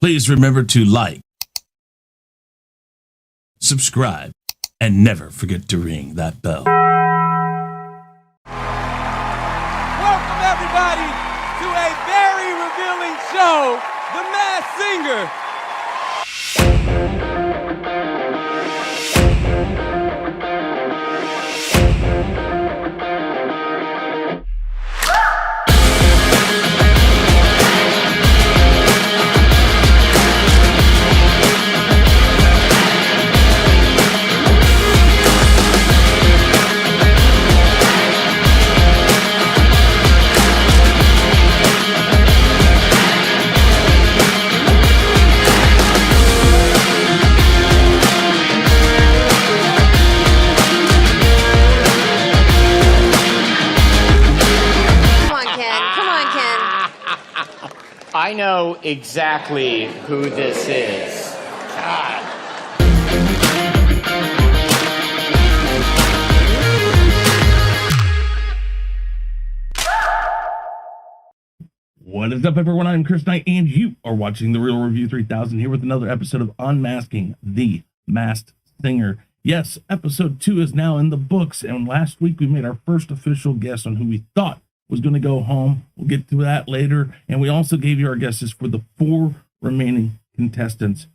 Please remember to like, subscribe, and never forget to ring that bell. Welcome everybody to a very revealing show, The Masked Singer. I know exactly who this is. God. What is up, everyone? I'm Chris Knight, and you are watching The Real Review 3000 here with another episode of Unmasking the Masked Singer. Yes, episode 2 is now in the books, and last week we made our first official guess on who we thought was going to go home. We'll get to that later. And we also gave you our guesses for the 4 remaining contestants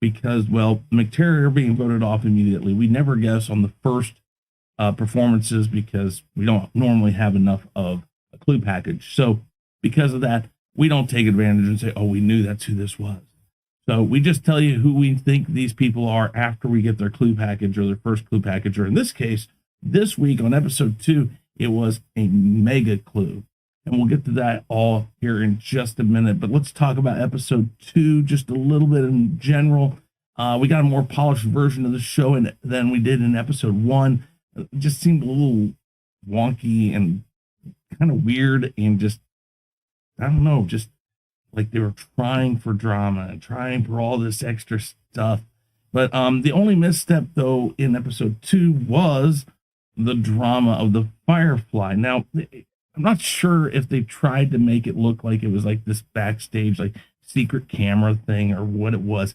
because, well, McTerrier being voted off immediately. We never guess on the first performances because we don't normally have enough of a clue package. So because of that, we don't take advantage and say, oh, we knew that's who this was. So we just tell you who we think these people are after we get their clue package or their first clue package. Or in this case, this week on episode 2, it was a mega clue, and we'll get to that all here in just a minute. But let's talk about episode 2 just a little bit in general. We got a more polished version of the show than we did in episode 1. It just seemed a little wonky and kind of weird, and just, I don't know, just like they were trying for drama and trying for all this extra stuff. But the only misstep, though, in episode 2 was the drama of the Firefly. Now, I'm not sure if they tried to make it look like it was like this backstage, like secret camera thing or what it was,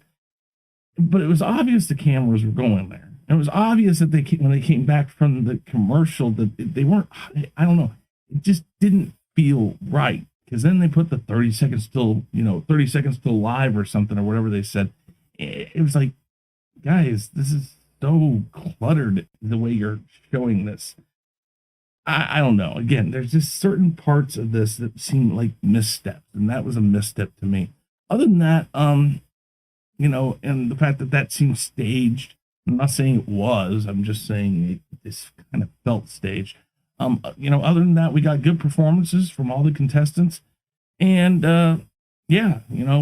but it was obvious the cameras were going there. It was obvious that when they came back from the commercial that they weren't, I don't know, it just didn't feel right. Because then they put the 30 seconds still, 30 seconds still live or something or whatever they said. It was like, guys, this is so cluttered the way you're showing this. I don't know. Again, there's just certain parts of this that seem like missteps, and that was a misstep to me. Other than that, and the fact that seemed staged. I'm not saying it was. I'm just saying this kind of felt staged. Other than that, we got good performances from all the contestants, and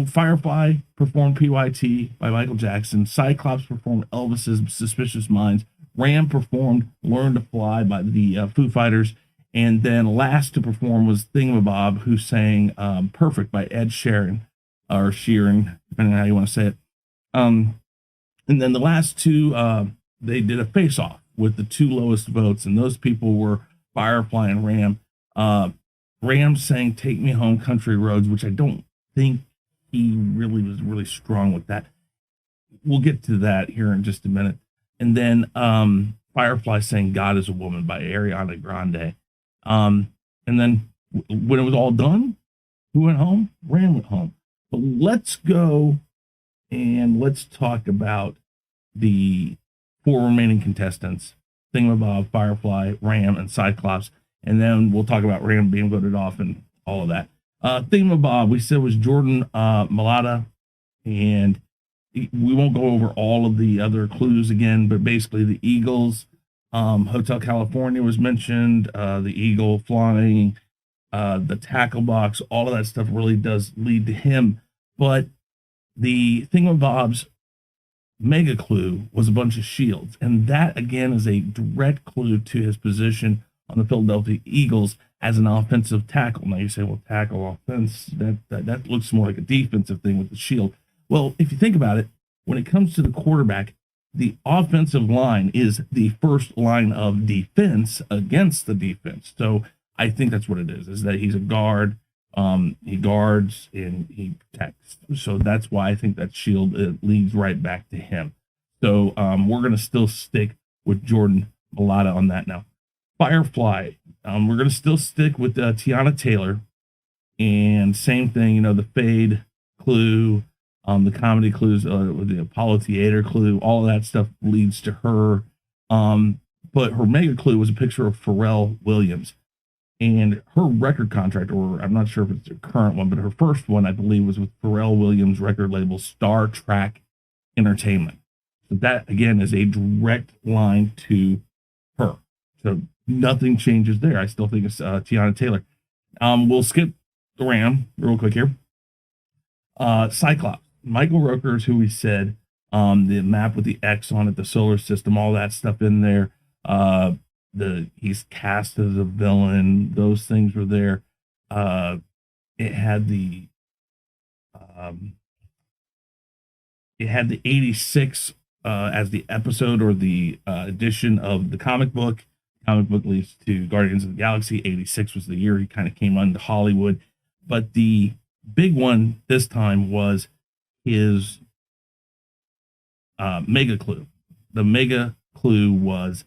Firefly performed PYT by Michael Jackson. Cyclops performed Elvis's Suspicious Minds. Ram performed Learn to Fly by the Foo Fighters. And then last to perform was Thingamabob, who sang Perfect by Ed Sheeran, or Sheeran, depending on how you want to say it. And then the last 2, they did a face-off with the 2 lowest votes, and those people were Firefly and Ram. Ram sang Take Me Home Country Roads, which I don't think he really was really strong with that. We'll get to that here in just a minute. And then Firefly sang God is a Woman by Ariana Grande. And then when it was all done, who went home? Ram went home. But let's go and let's talk about the 4 remaining contestants: Thingamabob, Firefly, Ram, and Cyclops. And then we'll talk about Ram being voted off and all of that. Thingamabob, we said, was Jordan Malata, and we won't go over all of the other clues again, but basically the Eagles, Hotel California was mentioned, the Eagle flying, the tackle box, all of that stuff really does lead to him. But the Thingamabob's mega clue was a bunch of shields, and that again is a direct clue to his position on the Philadelphia Eagles as an offensive tackle. Now you say, well, tackle offense, that looks more like a defensive thing with the shield. Well, if you think about it, when it comes to the quarterback, the offensive line is the first line of defense against the defense. So I think that's what it is that he's a guard He guards and he protects. So that's why I think that shield, it leads right back to him. So we're going to still stick with Jordan Mailata on that now. Firefly, we're going to still stick with Tiana Taylor. And same thing, the Fade clue, the comedy clues, the Apollo Theater clue, all of that stuff leads to her. But her mega clue was a picture of Pharrell Williams. And her record contract, or I'm not sure if it's her current one, but her first one, I believe, was with Pharrell Williams record label Star Trek Entertainment. So that, again, is a direct line to her. So nothing changes there. I still think it's Tiana Taylor. We'll skip the Ram real quick here. Cyclops. Michael Rooker is who we said. The map with the X on it, the solar system, all that stuff in there. He's cast as a villain. Those things were there. It had the 86 as the episode or the edition of the comic book. Comic book leads to Guardians of the Galaxy. 86 was the year he kind of came onto Hollywood. But the big one this time was his mega clue. The mega clue was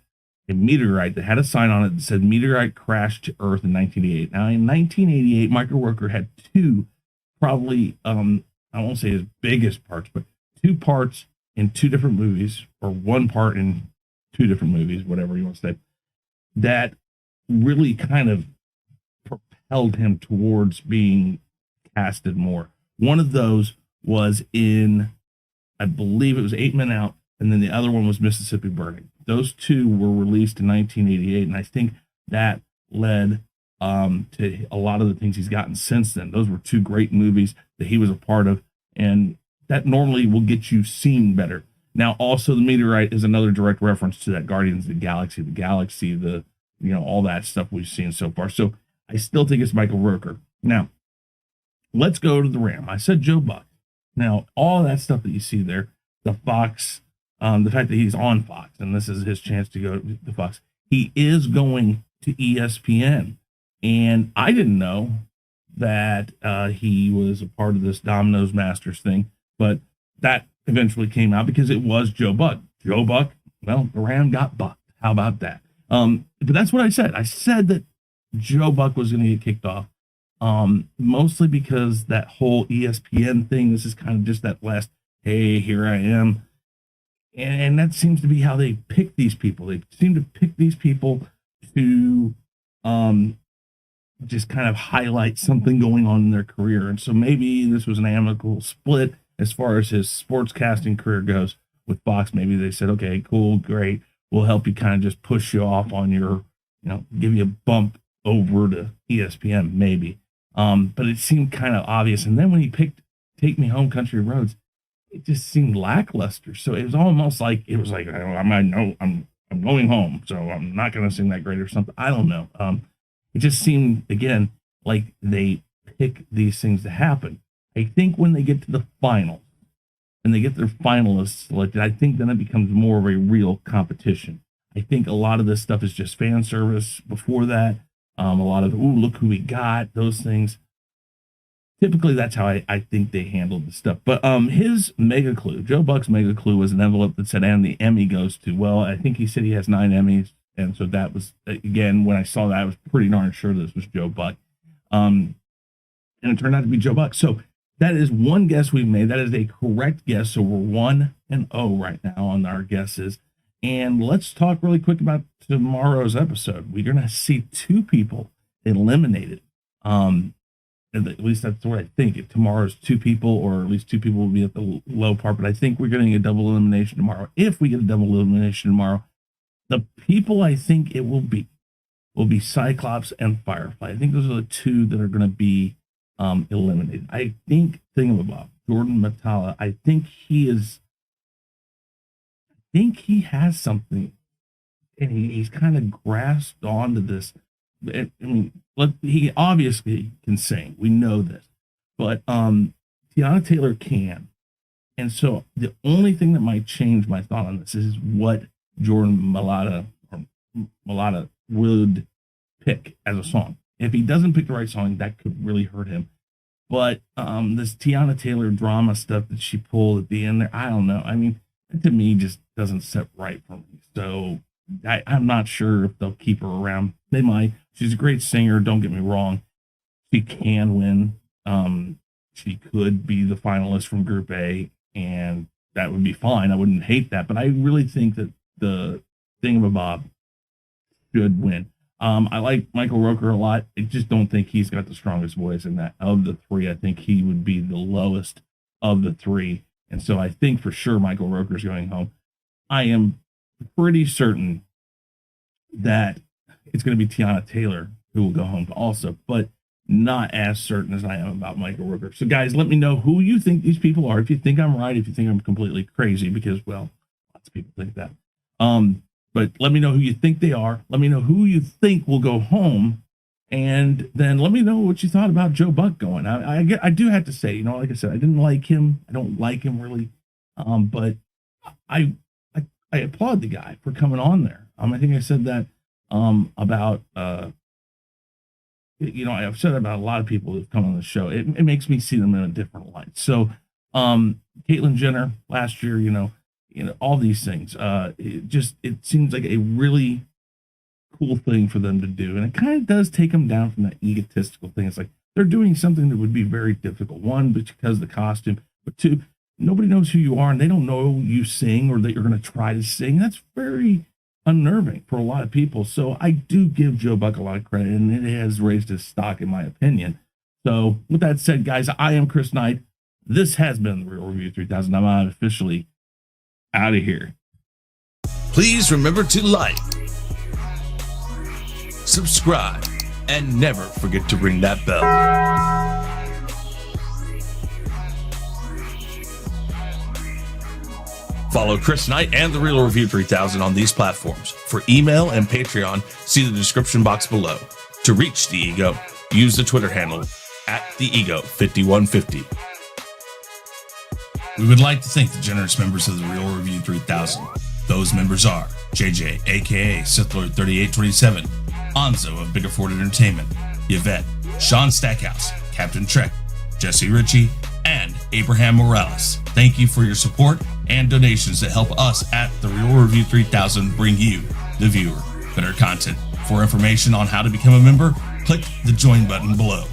a meteorite that had a sign on it that said meteorite crashed to Earth in 1988. Now, in 1988, Michael Rooker had two, probably, I won't say his biggest parts, but two parts in two different movies, or one part in two different movies, whatever you want to say, that really kind of propelled him towards being casted more. One of those was in, I believe it was 8 Men Out, and then the other one was Mississippi Burning. Those two were released in 1988, and I think that led to a lot of the things he's gotten since then. Those were two great movies that he was a part of, and that normally will get you seen better. Now, also, the meteorite is another direct reference to that Guardians of the Galaxy, all that stuff we've seen so far. So I still think it's Michael Rooker. Now, let's go to the Ram. I said Joe Buck. Now, all that stuff that you see there, the Fox, the fact that he's on Fox, and this is his chance to go to Fox, he is going to ESPN. And I didn't know that he was a part of this Domino's Masters thing, but that eventually came out because it was Joe Buck. Joe Buck, well, the Ram got bucked. How about that? But that's what I said. I said that Joe Buck was going to get kicked off, mostly because that whole ESPN thing, this is kind of just that last, hey, here I am. And that seems to be how they pick these people. They seem to pick these people to just kind of highlight something going on in their career. And so maybe this was an amicable split as far as his sportscasting career goes with Fox. Maybe they said, okay, cool, great. We'll help you kind of just push you off on your, give you a bump over to ESPN, maybe. But it seemed kind of obvious. And then when he picked Take Me Home, Country Roads, it just seemed lackluster. So it was almost like, I'm going home, so I'm not going to sing that great or something. I don't know. It just seemed, again, like they pick these things to happen. I think when they get to the final and they get their finalists selected, I think then it becomes more of a real competition. I think a lot of this stuff is just fan service before that. A lot of, ooh, look who we got, those things. Typically, that's how I think they handled the stuff. But his mega clue, Joe Buck's mega clue, was an envelope that said, and the Emmy goes to, well, I think he said he has 9 Emmys. And so that was, again, when I saw that, I was pretty darn sure this was Joe Buck. And it turned out to be Joe Buck. So that is one guess we've made. That is a correct guess. So we're 1-0 right now on our guesses. And let's talk really quick about tomorrow's episode. We're going to see 2 people eliminated. At least that's what I think. If tomorrow's 2 people, or at least 2 people will be at the low part. But I think we're getting a double elimination tomorrow. If we get a double elimination tomorrow, the people I think it will be Cyclops and Firefly. I think those are the 2 that are going to be eliminated. I think Thingamabob, Jordan Mailata, I think he has something, and he's kind of grasped onto this. I mean, he obviously can sing. We know this, but Tiana Taylor can, and so the only thing that might change my thought on this is what Jordan Mailata would pick as a song. if he doesn't pick the right song, that could really hurt him. But this Tiana Taylor drama stuff that she pulled at the end there, I don't know. I mean, it to me just doesn't set right for me. So I'm not sure if they'll keep her around. They might. She's a great singer. Don't get me wrong. She can win. She could be the finalist from Group A, and that would be fine. I wouldn't hate that. But I really think that the Thingamabob should win. I like Michael Rooker a lot. I just don't think he's got the strongest voice in that. Of the three, I think he would be the lowest of the three. And so I think for sure Michael Rooker's going home. I am pretty certain that it's going to be Tiana Taylor who will go home also, but not as certain as I am about Michael Rooker. So guys, let me know who you think these people are. If you think I'm right, if you think I'm completely crazy, because, well, lots of people think that. But let me know who you think they are. Let me know who you think will go home. And then let me know what you thought about Joe Buck going. I do have to say, you know, like I said, I didn't like him. I don't like him really. But I applaud the guy for coming on there. I think I said that about, you know, I've said about a lot of people who've come on the show. It makes me see them in a different light. So Caitlyn Jenner last year, you know, all these things. It seems like a really cool thing for them to do. And it kind of does take them down from that egotistical thing. It's like they're doing something that would be very difficult. One, because of the costume, but two, nobody knows who you are and they don't know you sing or that you're going to try to sing. That's very unnerving for a lot of people. So I do give Joe Buck a lot of credit, and it has raised his stock in my opinion. So with that said, guys, I am Chris Knight. This has been the Real Review 3000. I'm officially out of here. Please remember to like, subscribe, and never forget to ring that bell. Follow Chris Knight and The Real Review 3000 on these platforms. For email and Patreon, see the description box below. To reach The Ego, use the Twitter handle @TheEgo5150. We would like to thank the generous members of The Real Review 3000. Those members are JJ, aka SithLord3827, Anzo of Biggerford Entertainment, Yvette, Sean Stackhouse, Captain Trek, Jesse Ritchie, and Abraham Morales. Thank you for your support and donations that help us at The Real Review 3000 bring you, the viewer, better content. For information on how to become a member, click the join button below.